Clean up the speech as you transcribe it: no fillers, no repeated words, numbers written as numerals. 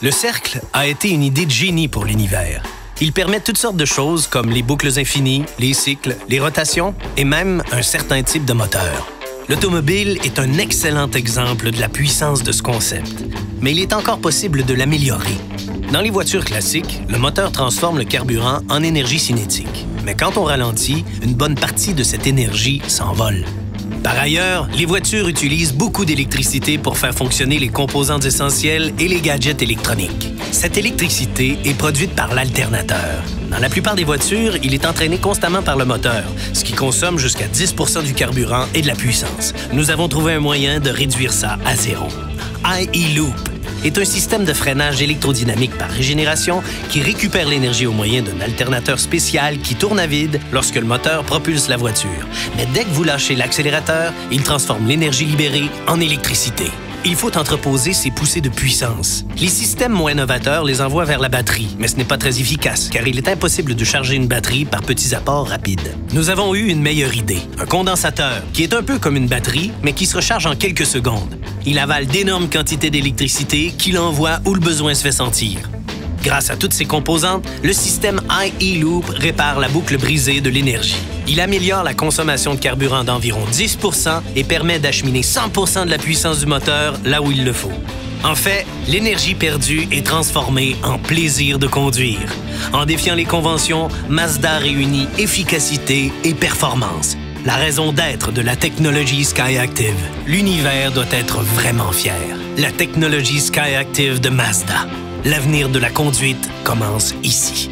Le cercle a été une idée de génie pour l'univers. Il permet toutes sortes de choses comme les boucles infinies, les cycles, les rotations et même un certain type de moteur. L'automobile est un excellent exemple de la puissance de ce concept, mais il est encore possible de l'améliorer. Dans les voitures classiques, le moteur transforme le carburant en énergie cinétique. Mais quand on ralentit, une bonne partie de cette énergie s'envole. Par ailleurs, les voitures utilisent beaucoup d'électricité pour faire fonctionner les composantes essentielles et les gadgets électroniques. Cette électricité est produite par l'alternateur. Dans la plupart des voitures, il est entraîné constamment par le moteur, ce qui consomme jusqu'à 10 % du carburant et de la puissance. Nous avons trouvé un moyen de réduire ça à zéro. IE-Loop est un système de freinage électrodynamique par régénération qui récupère l'énergie au moyen d'un alternateur spécial qui tourne à vide lorsque le moteur propulse la voiture. Mais dès que vous lâchez l'accélérateur, il transforme l'énergie libérée en électricité. Il faut entreposer ces poussées de puissance. Les systèmes moins novateurs les envoient vers la batterie, mais ce n'est pas très efficace, car il est impossible de charger une batterie par petits apports rapides. Nous avons eu une meilleure idée, un condensateur, qui est un peu comme une batterie, mais qui se recharge en quelques secondes. Il avale d'énormes quantités d'électricité qu'il envoie où le besoin se fait sentir. Grâce à toutes ces composantes, le système IE-Loop répare la boucle brisée de l'énergie. Il améliore la consommation de carburant d'environ 10 % et permet d'acheminer 100 % de la puissance du moteur là où il le faut. En fait, l'énergie perdue est transformée en plaisir de conduire. En défiant les conventions, Mazda réunit efficacité et performance. La raison d'être de la technologie Skyactiv. L'univers doit être vraiment fier. La technologie Skyactiv de Mazda. L'avenir de la conduite commence ici.